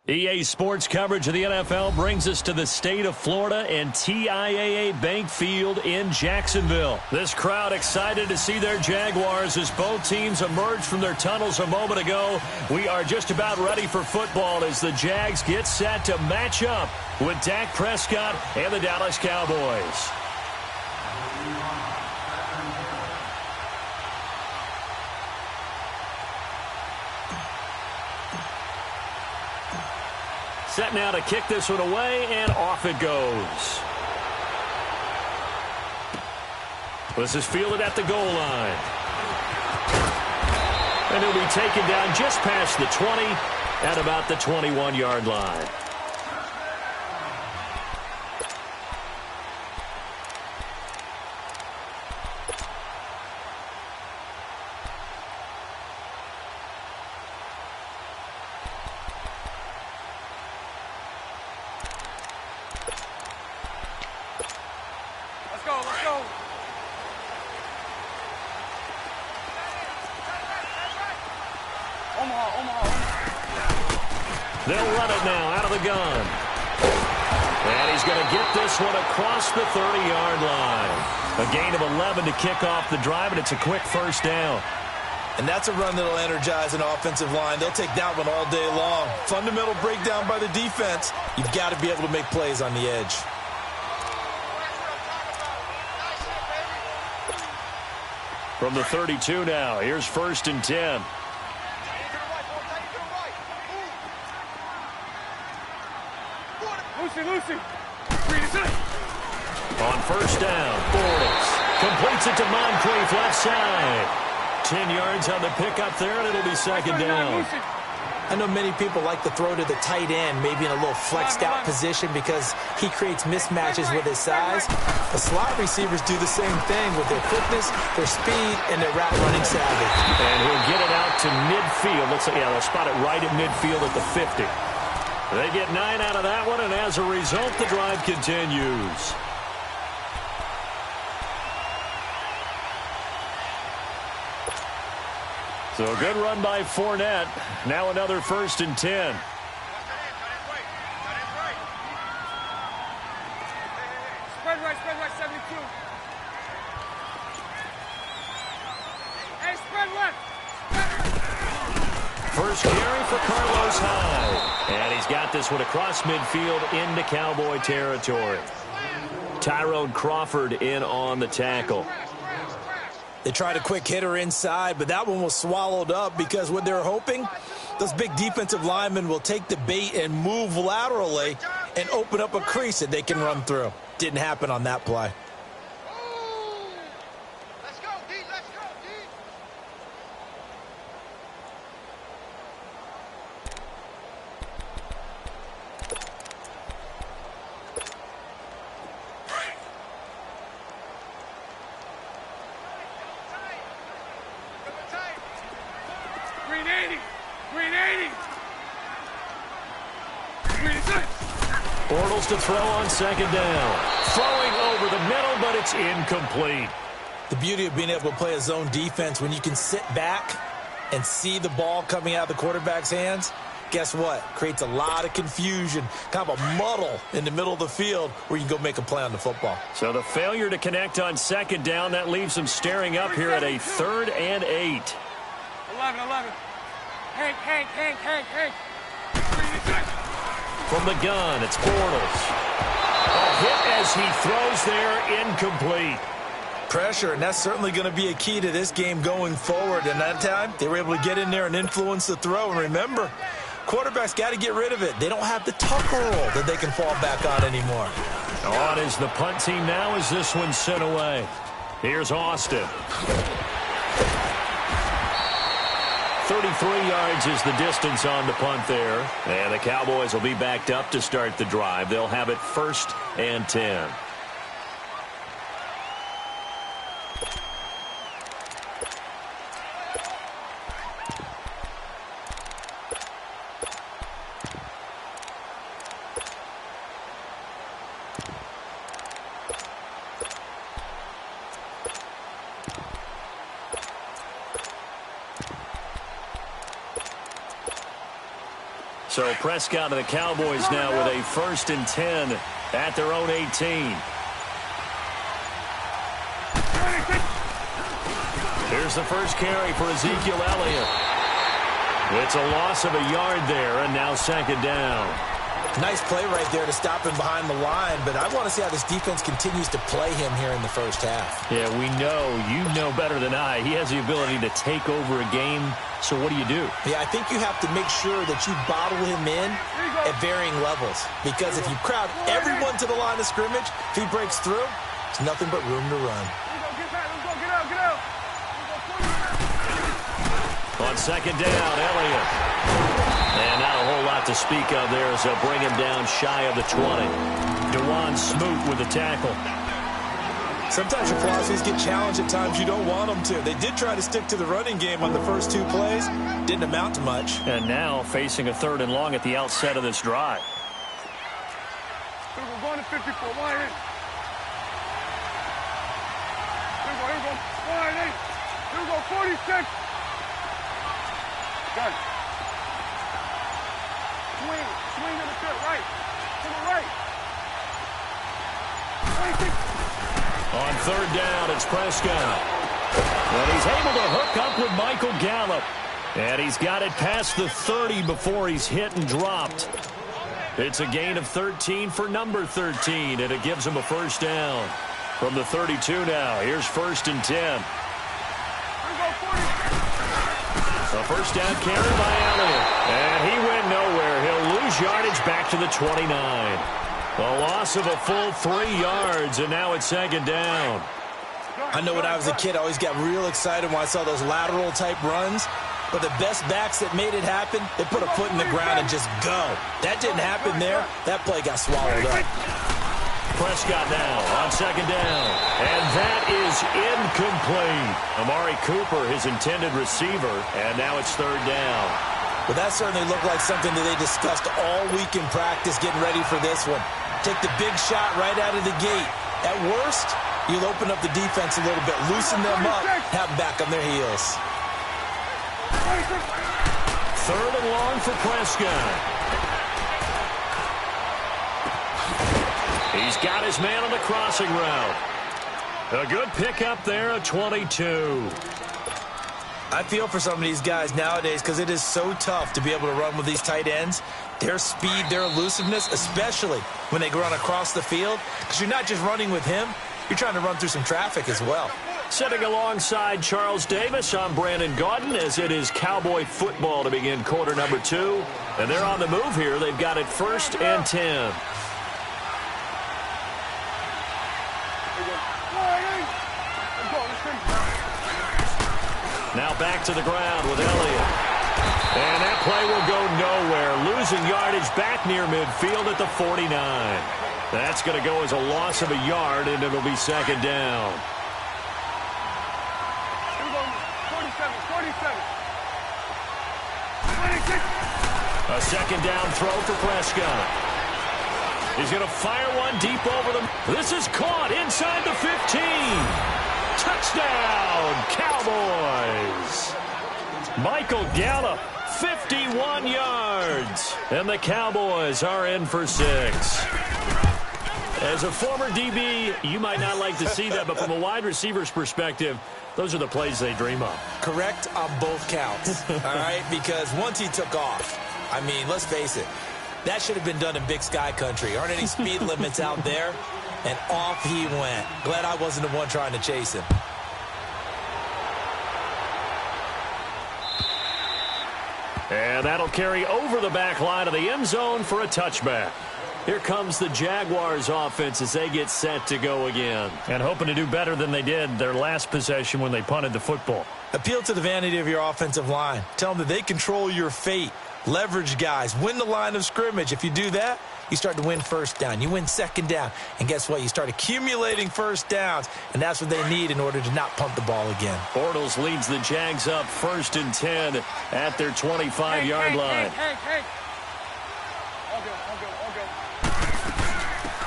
EA Sports coverage of the NFL brings us to the state of Florida and TIAA Bank Field in Jacksonville. This crowd excited to see their Jaguars as both teams emerged from their tunnels a moment ago. We are just about ready for football as the Jags get set to match up with Dak Prescott and the Dallas Cowboys. Set now to kick this one away, and off it goes. This is fielded at the goal line. And he'll be taken down just past the 20 at about the 21-yard line. They'll run it now out of the gun. And he's going to get this one across the 30-yard line. A gain of 11 to kick off the drive, and it's a quick first down. And that's a run that'll energize an offensive line. They'll take that one all day long. Fundamental breakdown by the defense. You've got to be able to make plays on the edge. From the 32 now, here's 1st and 10. Lucy. On 1st down, Bortles completes it to Moncrief left side. 10 yards on the pickup there, and it'll be 2nd down. I know many people like to throw to the tight end, maybe in a little flexed out position because he creates mismatches with his size. The slot receivers do the same thing with their quickness, their speed, and their route running savvy. And he'll get it out to midfield. Looks like, they'll spot it right at midfield at the 50. They get 9 out of that one, and as a result, the drive continues. So a good run by Fournette. Now another 1st and 10. Spread right, 72. Hey, spread left. First carry for Carlos Hyde. And he's got this one across midfield into Cowboy territory. Tyrone Crawford in on the tackle. They tried a quick hitter inside, but that one was swallowed up because what they're hoping, those big defensive linemen will take the bait and move laterally and open up a crease that they can run through. Didn't happen on that play. Bortles to throw on 2nd down. Throwing over the middle, but it's incomplete. The beauty of being able to play a zone defense when you can sit back and see the ball coming out of the quarterback's hands, guess what? Creates a lot of confusion, kind of a muddle in the middle of the field where you can go make a play on the football. So the failure to connect on 2nd down, that leaves them staring up here at a 3rd and 8. 11. Hank. From the gun, it's Bortles. A hit as he throws there, incomplete. Pressure, and that's certainly going to be a key to this game going forward. And that time, they were able to get in there and influence the throw. And remember, quarterbacks got to get rid of it. They don't have the tucker roll that they can fall back on anymore. On is the punt team now as this one's sent away. Here's Austin. 33 yards is the distance on the punt there. And the Cowboys will be backed up to start the drive. They'll have it 1st and 10. So Prescott and the Cowboys now with a 1st and 10 at their own 18. Here's the first carry for Ezekiel Elliott. It's a loss of a yard there, and now 2nd down. Nice play right there to stop him behind the line, but I want to see how this defense continues to play him here in the first half. Yeah, you know better than I. He has the ability to take over a game, so what do you do? Yeah, I think you have to make sure that you bottle him in at varying levels, because if you crowd everyone to the line of scrimmage, if he breaks through, it's nothing but room to run. On 2nd down, Elliott. And not a whole lot to speak of there as they'll bring him down shy of the 20. DeJuan Smoot with the tackle. Sometimes your philosophies get challenged at times you don't want them to. They did try to stick to the running game on the first 2 plays. Didn't amount to much. And now facing a 3rd and long at the outset of this drive. We're going to 54. Line in. Here we go. Line in. Here we go. 46. Got it. Swing to the field, right. To the right. 26. On 3rd down, it's Prescott. And he's able to hook up with Michael Gallup. And he's got it past the 30 before he's hit and dropped. It's a gain of 13 for number 13, and it gives him a 1st down. From the 32 now, here's 1st and 10. A 1st down carry by Elliott. And he went nowhere. He'll lose yardage back to the 29. A loss of a full 3 yards, and now it's 2nd down. I know when I was a kid, I always got real excited when I saw those lateral-type runs. But the best backs that made it happen, they put a foot in the ground and just go. That didn't happen there. That play got swallowed up. Prescott now on 2nd down. And that is incomplete. Amari Cooper, his intended receiver, and now it's 3rd down. Well, that certainly looked like something that they discussed all week in practice getting ready for this one. Take the big shot right out of the gate. At worst, you'll open up the defense a little bit, loosen them up, have them back on their heels. 3rd and long for Prescott. He's got his man on the crossing route. A good pickup there at 22. I feel for some of these guys nowadays because it is so tough to be able to run with these tight ends. Their speed, their elusiveness, especially when they run across the field. Because you're not just running with him, you're trying to run through some traffic as well. Sitting alongside Charles Davis, I'm Brandon Gaudin as it is Cowboy football to begin quarter number 2. And they're on the move here. They've got it 1st and 10. Now back to the ground with Elliott. And that play will go nowhere. Losing yardage back near midfield at the 49. That's going to go as a loss of a yard, and it'll be 2nd down. 47. A 2nd down throw for Prescott. He's going to fire one deep over them. This is caught inside the 15. Touchdown, Cowboys. Michael Gallup, 51 yards. And the Cowboys are in for 6. As a former DB, you might not like to see that, but from a wide receiver's perspective, those are the plays they dream of. Correct on both counts, all right? Because once he took off, I mean, let's face it, that should have been done in Big Sky Country. Aren't any speed limits out there? And off he went. Glad I wasn't the one trying to chase him. And that'll carry over the back line of the end zone for a touchback. Here comes the Jaguars offense as they get set to go again. And hoping to do better than they did their last possession when they punted the football. Appeal to the vanity of your offensive line. Tell them that they control your fate. Leverage guys. Win the line of scrimmage. If you do that, you start to win 1st down. You win 2nd down. And guess what? You start accumulating 1st downs. And that's what they need in order to not punt the ball again. Bortles leads the Jags up 1st and 10 at their 25-yard line. Hey. All good.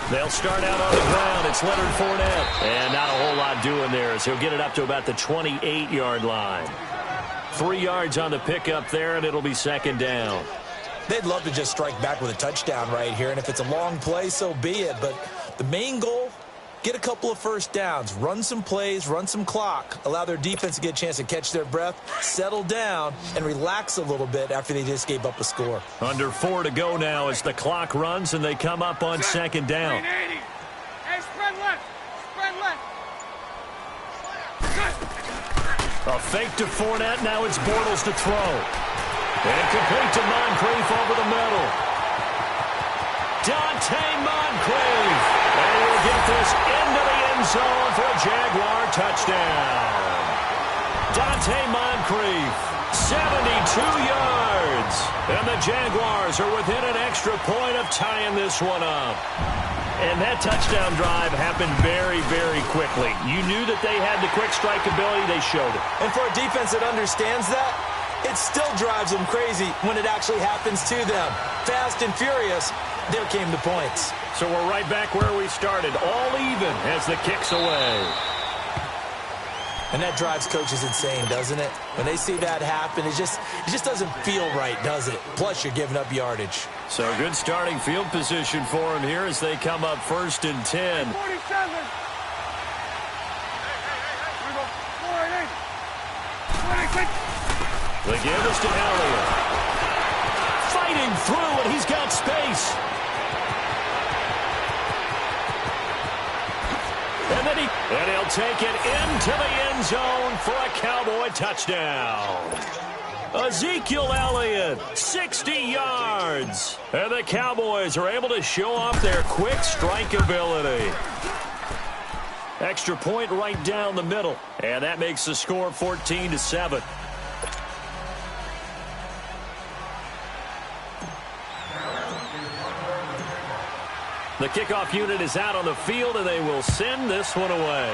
They'll start out on the ground. It's Leonard Fournette. And not a whole lot doing there as he'll get it up to about the 28-yard line. 3 yards on the pickup there, and it'll be 2nd down. They'd love to just strike back with a touchdown right here, and if it's a long play, so be it. But the main goal, get a couple of first downs, run some plays, run some clock, allow their defense to get a chance to catch their breath, settle down, and relax a little bit after they just gave up a score. Under 4 to go now as the clock runs and they come up on second down. Hey, spread left. Spread left. A fake to Fournette. Now it's Bortles to throw. And complete to Moncrief over the middle. Dante Moncrief. And he'll get this into the end zone for a Jaguar touchdown. Dante Moncrief, 72 yards. And the Jaguars are within an extra point of tying this one up. And that touchdown drive happened very, very quickly. You knew that they had the quick strike ability. They showed it. And for a defense that understands that, it still drives them crazy when it actually happens to them. Fast and furious, there came the points. So we're right back where we started, all even as the kick's away. And that drives coaches insane, doesn't it? When they see that happen, it just doesn't feel right, does it? Plus, you're giving up yardage. So good starting field position for them here as they come up 1st and 10. 47. The give is to Elliott. Fighting through, and he's got space. And he'll take it into the end zone for a Cowboy touchdown. Ezekiel Elliott, 60 yards. And the Cowboys are able to show off their quick strike ability. Extra point right down the middle. And that makes the score 14-7. The kickoff unit is out on the field, and they will send this one away.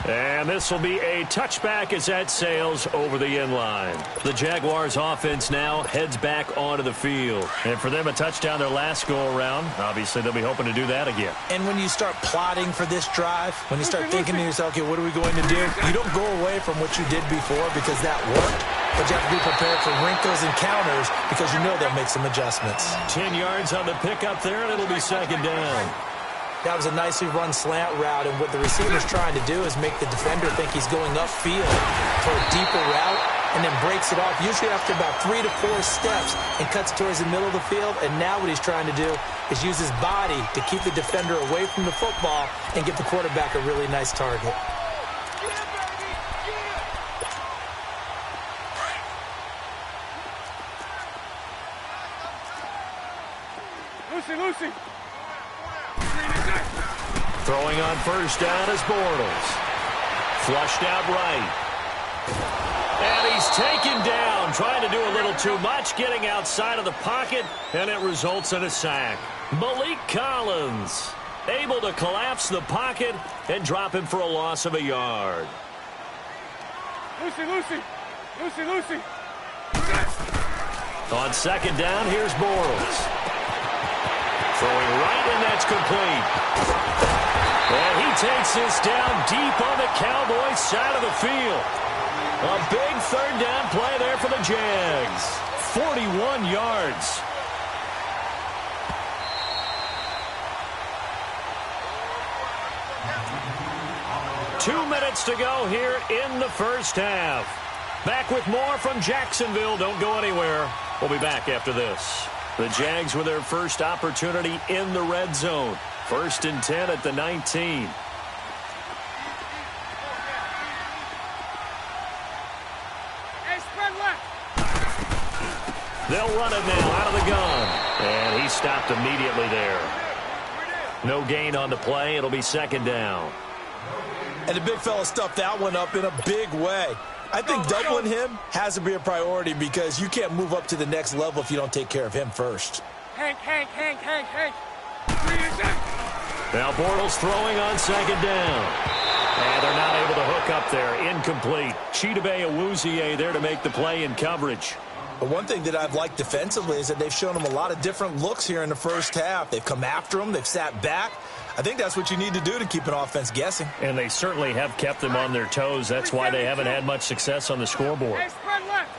And this will be a touchback as that sails over the end line. The Jaguars offense now heads back onto the field. And for them, a touchdown their last go-around. Obviously, they'll be hoping to do that again. And when you start plotting for this drive, when you start thinking to yourself, okay, what are we going to do? You don't go away from what you did before because that worked. But you have to be prepared for wrinkles and counters because you know they'll make some adjustments. 10 yards on the pickup there, and it'll be second down. That was a nicely run slant route, and what the receiver's trying to do is make the defender think he's going upfield for a deeper route and then breaks it off, usually after about 3 to 4 steps, and cuts towards the middle of the field. And now what he's trying to do is use his body to keep the defender away from the football and give the quarterback a really nice target. Lucy. Throwing on first down is Bortles. Flushed out right. And he's taken down, trying to do a little too much, getting outside of the pocket, and it results in a sack. Malik Collins able to collapse the pocket and drop him for a loss of a yard. Lucy. On second down, here's Bortles. Throwing right, and that's complete. And he takes this down deep on the Cowboys side of the field. A big third down play there for the Jags. 41 yards. Two minutes to go here in the first half. Back with more from Jacksonville. Don't go anywhere. We'll be back after this. The Jags with their first opportunity in the red zone. 1st and 10 at the 19. They'll run it now out of the gun. And he stopped immediately there. No gain on the play. It'll be second down. And the big fella stuffed that one up in a big way. I think doubling him has to be a priority because you can't move up to the next level if you don't take care of him first. Hank. Now Bortles throwing on second down. And they're not able to hook up there. Incomplete. Chidobe Awuzie there to make the play in coverage. But one thing that I've liked defensively is that they've shown him a lot of different looks here in the first half. They've come after him. They've sat back. I think that's what you need to do to keep an offense guessing. And they certainly have kept them on their toes. That's why they haven't had much success on the scoreboard. Hey, spread left.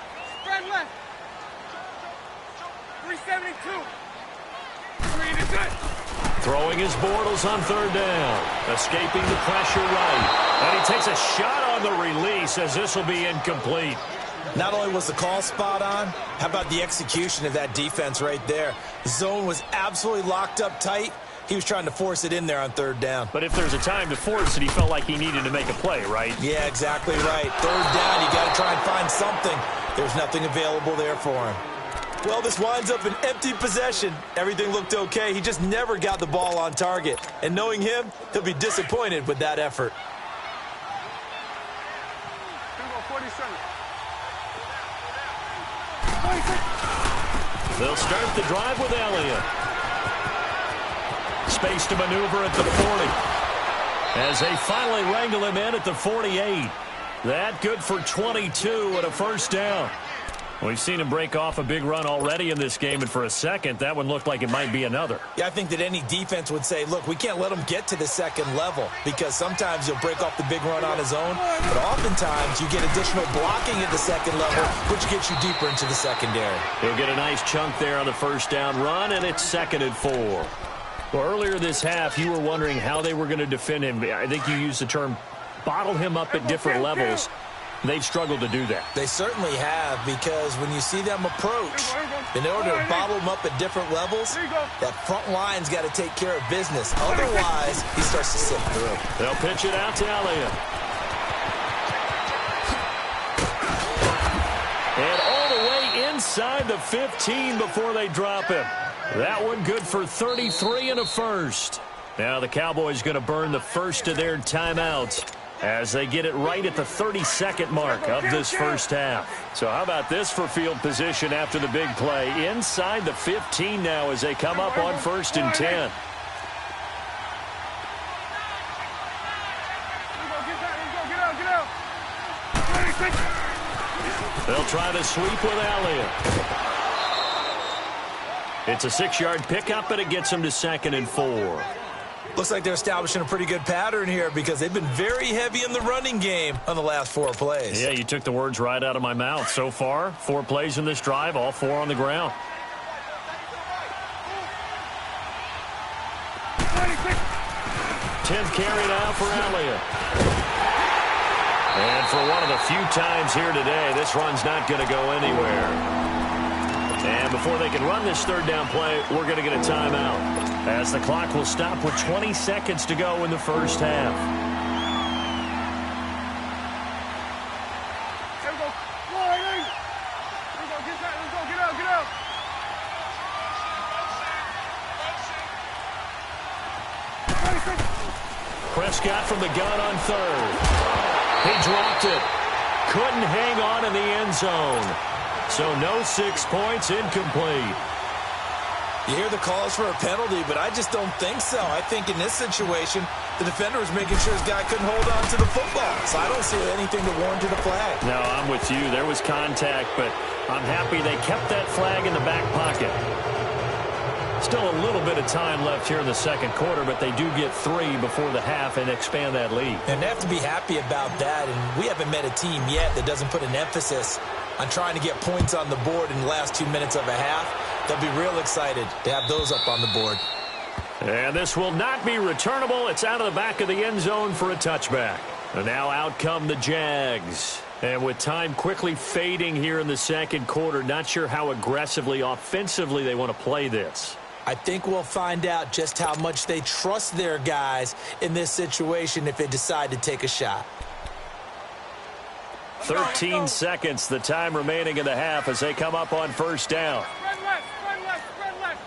Throwing his Bortles on third down. Escaping the pressure right. And he takes a shot on the release as this will be incomplete. Not only was the call spot on, how about the execution of that defense right there? The zone was absolutely locked up tight. He was trying to force it in there on third down. But if there's a time to force it, he felt like he needed to make a play, right? Yeah, exactly right. Third down, you got to try and find something. There's nothing available there for him. Well, this winds up an empty possession. Everything looked okay. He just never got the ball on target. And knowing him, he'll be disappointed with that effort. They'll start the drive with Elliott. Space to maneuver at the 40. As they finally wrangle him in at the 48. That good for 22 and a first down. We've seen him break off a big run already in this game, and for a second, that one looked like it might be another. Yeah, I think that any defense would say, look, we can't let him get to the second level because sometimes he'll break off the big run on his own, but oftentimes you get additional blocking at the second level, which gets you deeper into the secondary. He'll get a nice chunk there on the first down run, and it's 2nd and 4. Well, earlier this half, you were wondering how they were going to defend him. I think you used the term bottle him up at different levels. They've struggled to do that. They certainly have, because when you see them approach, in order to bottle them up at different levels, that front line's got to take care of business. Otherwise, he starts to slip through. They'll pitch it out to Elliott. And all the way inside the 15 before they drop him. That one good for 33 and a first. Now the Cowboys going to burn the first of their timeouts as they get it right at the 32nd mark of this first half. So how about this for field position after the big play? Inside the 15 now as they come up on 1st and 10. They'll try to sweep with Elliott. It's a 6-yard pickup, and it gets them to 2nd and 4. Looks like they're establishing a pretty good pattern here because they've been very heavy in the running game on the last 4 plays. Yeah, you took the words right out of my mouth. So far, 4 plays in this drive, all 4 on the ground. Tenth carry now for Elliott. And for one of the few times here today, this run's not going to go anywhere. And before they can run this third down play, we're going to get a timeout, as the clock will stop with 20 seconds to go in the first half. Prescott from the gun on third. He dropped it. Couldn't hang on in the end zone. So no 6 points, incomplete. You hear the calls for a penalty, but I just don't think so. I think in this situation, the defender was making sure his guy couldn't hold on to the football. So I don't see anything to warrant the flag. No, I'm with you. There was contact, but I'm happy they kept that flag in the back pocket. Still a little bit of time left here in the second quarter, but they do get 3 before the half and expand that lead. And they have to be happy about that, and we haven't met a team yet that doesn't put an emphasis on trying to get points on the board in the last 2 minutes of a half. They'll be real excited to have those up on the board. And this will not be returnable. It's out of the back of the end zone for a touchback. And now out come the Jags. And with time quickly fading here in the second quarter, not sure how aggressively, offensively they want to play this. I think we'll find out just how much they trust their guys in this situation if they decide to take a shot. 13 seconds, the time remaining in the half as they come up on first down. Spread left, spread left, spread left.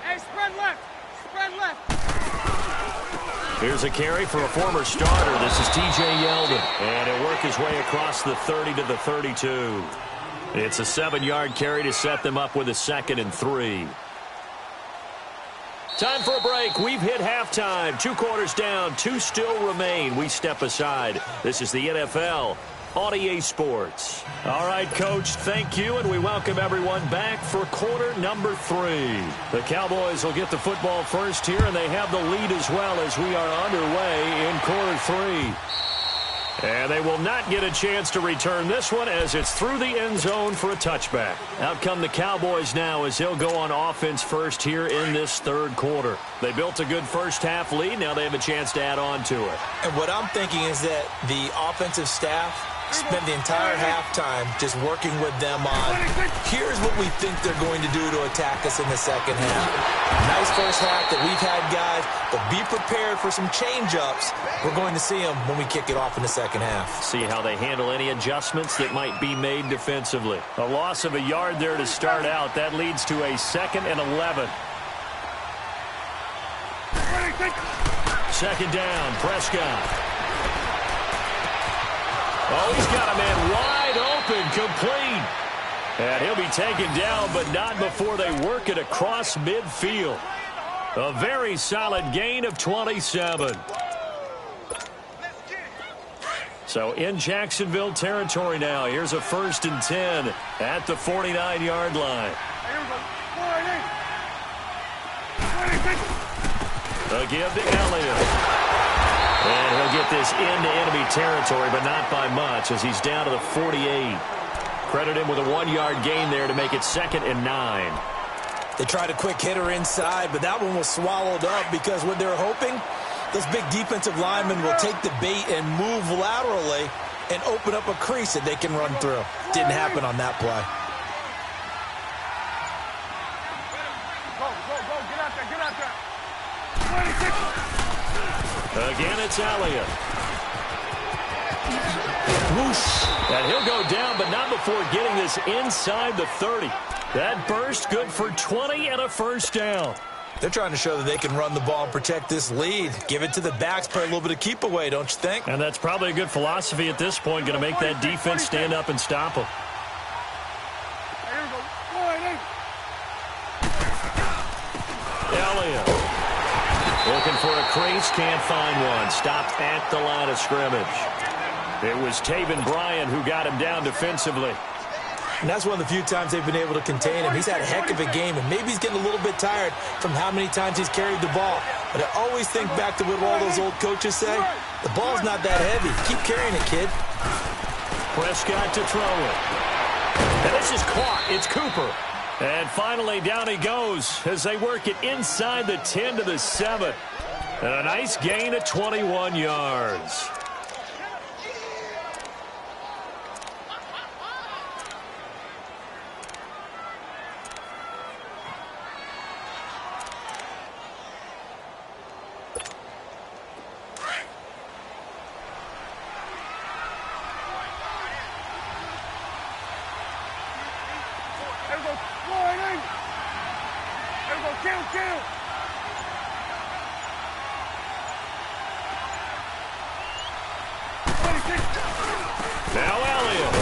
Hey, spread left, spread left. Here's a carry for a former starter. This is T.J. Yeldon. And he'll work his way across the 30 to the 32. It's a 7-yard carry to set them up with a 2nd and 3. Time for a break. We've hit halftime. 2 quarters down. 2 still remain. We step aside. This is the NFL on EA Sports. All right, Coach, thank you, and we welcome everyone back for quarter number 3. The Cowboys will get the football first here, and they have the lead as well as we are underway in quarter 3. And they will not get a chance to return this one as it's through the end zone for a touchback. Out come the Cowboys now as they'll go on offense first here in this third quarter. They built a good first-half lead. Now they have a chance to add on to it. And what I'm thinking is that the offensive staff spent the entire halftime just working with them on, here's what we think they're going to do to attack us in the second half. Nice first half that we've had, guys, but be prepared for some change-ups. We're going to see them when we kick it off in the second half. See how they handle any adjustments that might be made defensively. A loss of a yard there to start out. That leads to a 2nd and 11. Second down, Prescott. Oh, he's got a man wide open, complete. And he'll be taken down, but not before they work it across midfield. A very solid gain of 27. So in Jacksonville territory now. Here's a 1st and 10 at the 49-yard line. A give to Elliott. And he'll get this into enemy territory, but not by much as he's down to the 48. Credit him with a 1-yard gain there to make it 2nd and 9. They tried a quick hitter inside, but that one was swallowed up because what they're hoping, those big defensive linemen will take the bait and move laterally and open up a crease that they can run through. Didn't happen on that play. Get out there. 26. Again, it's Elliott. Whoosh. And he'll go down, but not before getting this inside the 30. That burst good for 20 and a first down. They're trying to show that they can run the ball and protect this lead. Give it to the backs, play a little bit of keep away, don't you think? And that's probably a good philosophy at this point, going to make that defense stand up and stop them. Elliott. Looking for a crease, can't find one. Stopped at the line of scrimmage. It was Taven Bryan who got him down defensively. And that's one of the few times they've been able to contain him. He's had a heck of a game, and maybe he's getting a little bit tired from how many times he's carried the ball. But I always think back to what all those old coaches say. The ball's not that heavy. Keep carrying it, kid. Prescott to throw it. And this is caught. It's Cooper. And finally, down he goes as they work it inside the 10 to the 7. And a nice gain of 21 yards. Now Elliott.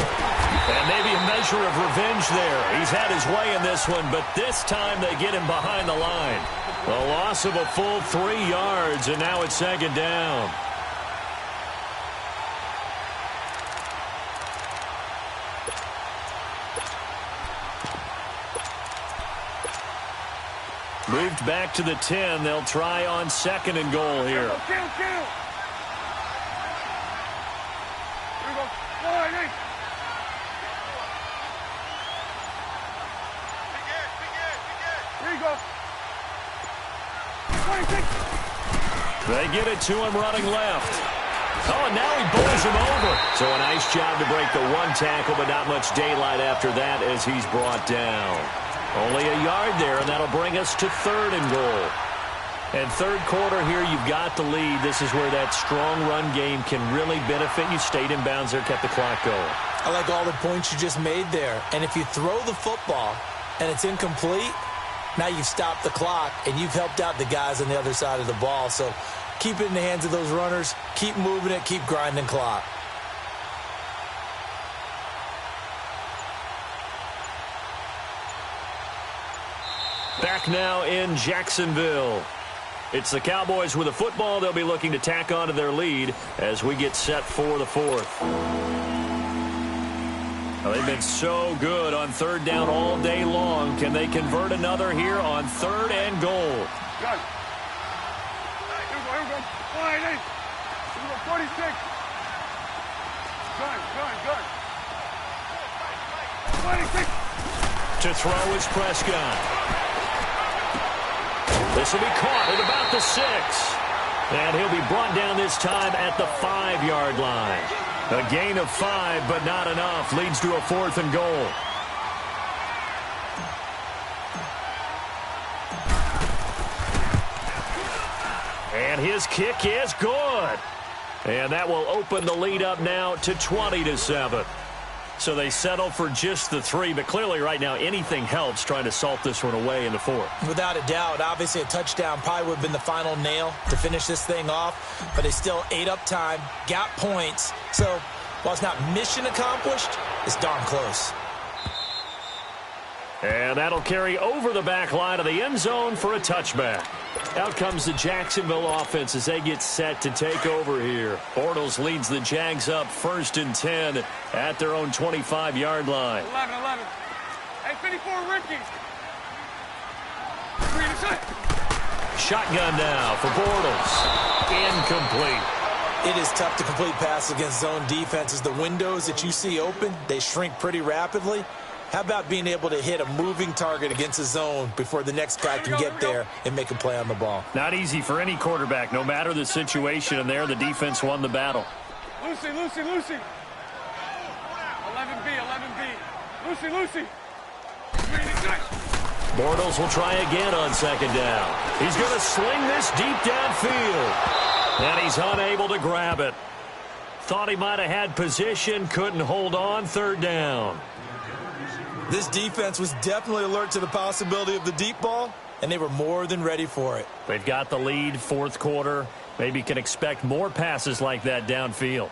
And maybe a measure of revenge there. He's had his way in this one, but this time they get him behind the line. A loss of a full 3 yards, and now it's 2nd down. Moved back to the 10. They'll try on 2nd and goal here. They get it to him running left. Oh, and now he bowls him over. So a nice job to break the 1 tackle, but not much daylight after that as he's brought down. Only a yard there, and that'll bring us to 3rd and goal. And third quarter here, you've got the lead. This is where that strong run game can really benefit you. Stayed in bounds there, kept the clock going. I like all the points you just made there. And if you throw the football and it's incomplete, now you've stopped the clock and you've helped out the guys on the other side of the ball. So keep it in the hands of those runners. Keep moving it. Keep grinding clock. Back now in Jacksonville. It's the Cowboys with the football. They'll be looking to tack on to their lead as we get set for the 4th. Well, they've been so good on 3rd down all day long. Can they convert another here on 3rd and goal? Here we go. 46. Good. 26. To throw is Prescott. This will be caught at about the 6. And he'll be brought down this time at the 5-yard line. A gain of 5, but not enough. Leads to a 4th and goal. And his kick is good. And that will open the lead up now to 20-7. So they settle for just the 3, but clearly right now anything helps trying to salt this one away in the 4th. Without a doubt, obviously a touchdown probably would have been the final nail to finish this thing off, but they still ate up time, got points. So while it's not mission accomplished, it's darn close. And that'll carry over the back line of the end zone for a touchback. Out comes the Jacksonville offense as they get set to take over here. Bortles leads the Jags up 1st and 10 at their own 25-yard line. 11. Hey, 54, Ricky. Shotgun now for Bortles. Incomplete. It is tough to complete passes against zone defenses. The windows that you see open, they shrink pretty rapidly. How about being able to hit a moving target against a zone before the next guy can get there and make a play on the ball? Not easy for any quarterback, no matter the situation, and there the defense won the battle. Lucy. 11B. Lucy. Bortles will try again on 2nd down. He's going to sling this deep downfield. And he's unable to grab it. Thought he might have had position, couldn't hold on. 3rd down. This defense was definitely alert to the possibility of the deep ball, and they were more than ready for it. They've got the lead, 4th quarter. Maybe can expect more passes like that downfield.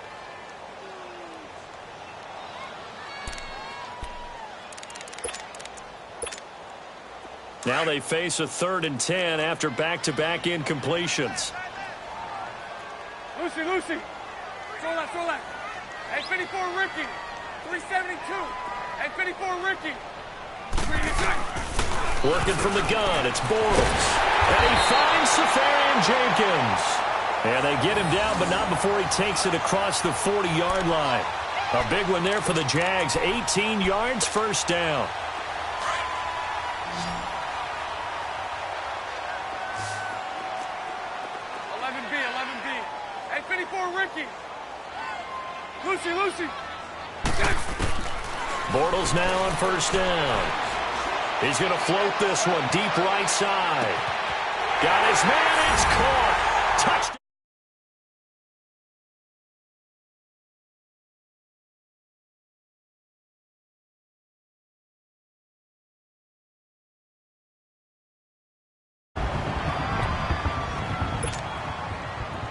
Now they face a 3rd and 10 after back-to-back incompletions. Lucy. Throw that. Hey, 54, Ricky. 372. Hey, 54, Ricky. Working from the gun, it's Bortles. And he finds Safarian Jenkins. And they get him down, but not before he takes it across the 40-yard line. A big one there for the Jags. 18 yards, 1st down. Hey, 54, Ricky. Lucy. Bortles now on 1st down. He's going to float this one deep right side. Got his man. It's caught. Touchdown.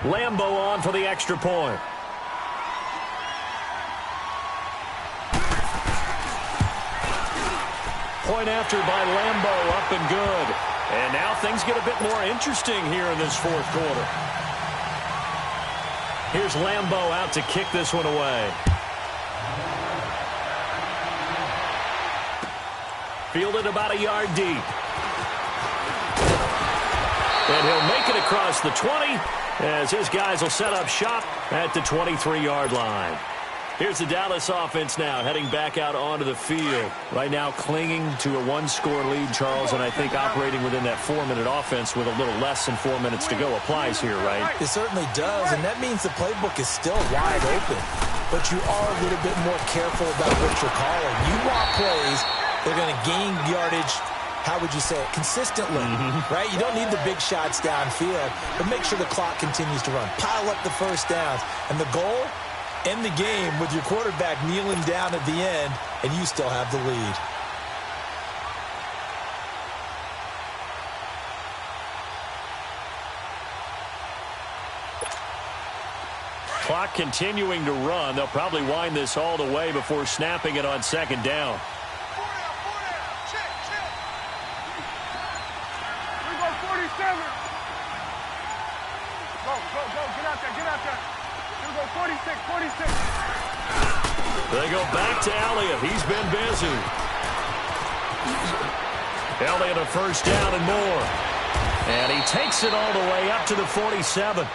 Lambo on for the extra point. Point after by Lambo, up and good. And now things get a bit more interesting here in this 4th quarter. Here's Lambo out to kick this one away. Fielded about a yard deep. And he'll make it across the 20 as his guys will set up shop at the 23-yard line. Here's the Dallas offense now heading back out onto the field. Right now clinging to a 1-score lead, Charles, and I think operating within that 4-minute offense with a little less than 4 minutes to go applies here, right? It certainly does, and that means the playbook is still wide open. But you are a little bit more careful about what you're calling. You want plays that are going to gain yardage, how would you say it, consistently, right? You don't need the big shots downfield, but make sure the clock continues to run. Pile up the 1st downs. And the goal? End the game with your quarterback kneeling down at the end, and you still have the lead. Clock continuing to run. They'll probably wind this all the way before snapping it on 2nd down. We go 47. Go. Get out there. We go 46. They go back to Elliott. He's been busy. Elliott a 1st down and more. And he takes it all the way up to the 47.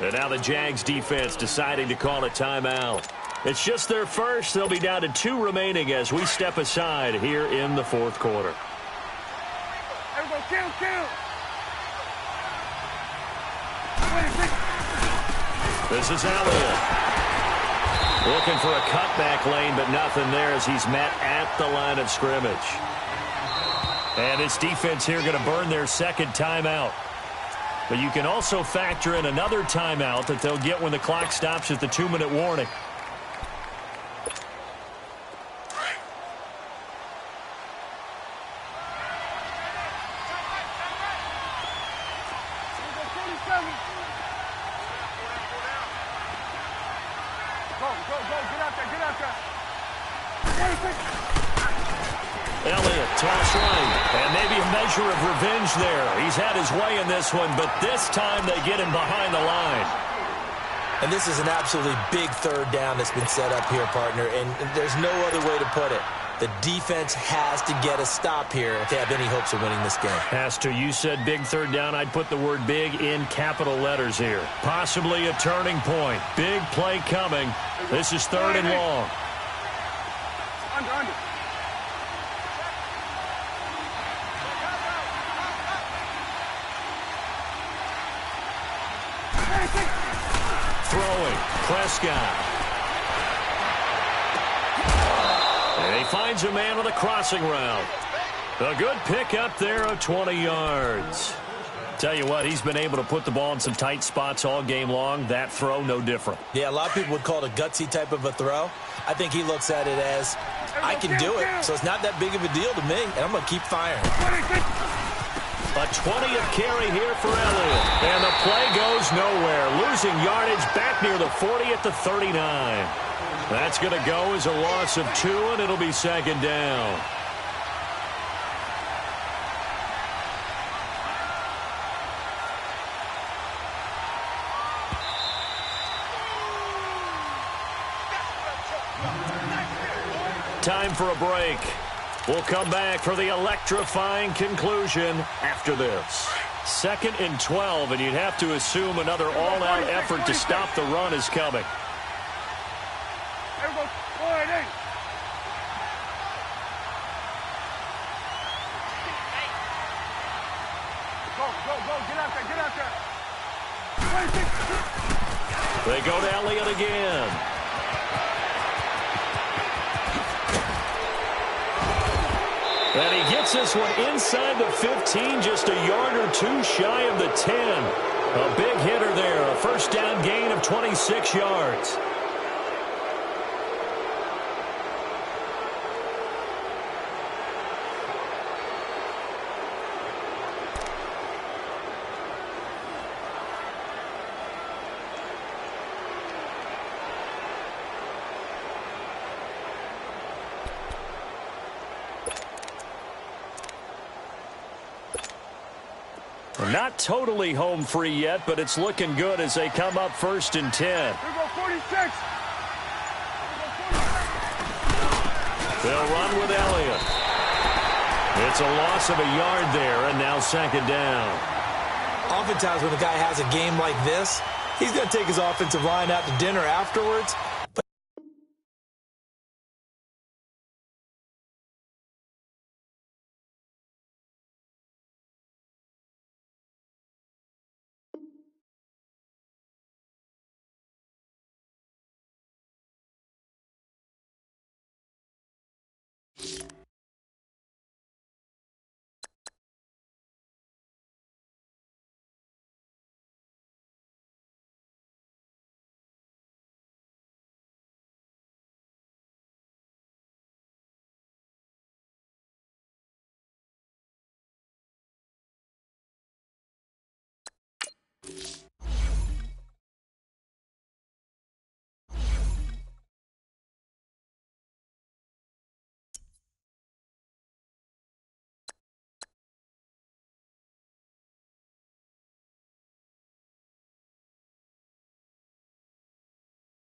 And now the Jags defense deciding to call a timeout. It's just their first. They'll be down to 2 remaining as we step aside here in the fourth quarter. Everybody kill. This is Elliott. Looking for a cutback lane, but nothing there as he's met at the line of scrimmage. And this defense here going to burn their second timeout. But you can also factor in another timeout that they'll get when the clock stops at the 2-minute warning. Elliott, toss right, and maybe a measure of revenge there. He's had his way in this one, but this time they get him behind the line. And this is an absolutely big third down that's been set up here, partner, and there's no other way to put it. The defense has to get a stop here if they have any hopes of winning this game. Has to. You said big third down. I'd put the word big in capital letters here. Possibly a turning point. Big play coming. This is 3rd and long. Under. Throwing. Prescott. And he finds a man on the crossing route. A good pick up there of 20 yards. Tell you what, he's been able to put the ball in some tight spots all game long. That throw, no different. Yeah, a lot of people would call it a gutsy type of a throw. I think he looks at it as, I can do it, so it's not that big of a deal to me, and I'm going to keep firing. A 20th carry here for Elliott. And the play goes nowhere. Losing yardage back near the 40 at the 39. That's going to go as a loss of 2, and it'll be 2nd down. Time for a break. We'll come back for the electrifying conclusion after this. 2nd and 12, and you'd have to assume another all-out effort to stop the run is coming. Everybody, 4-8. Go, get out there. They go to Elliott again. And he gets this one inside the 15, just a yard or 2 shy of the 10. A big hitter there, a first down gain of 26 yards. Not totally home free yet, but it's looking good as they come up 1st and 10. Here go 46. They'll run with Elliott. It's a loss of a yard there, and now 2nd down. Oftentimes when a guy has a game like this, he's going to take his offensive line out to dinner afterwards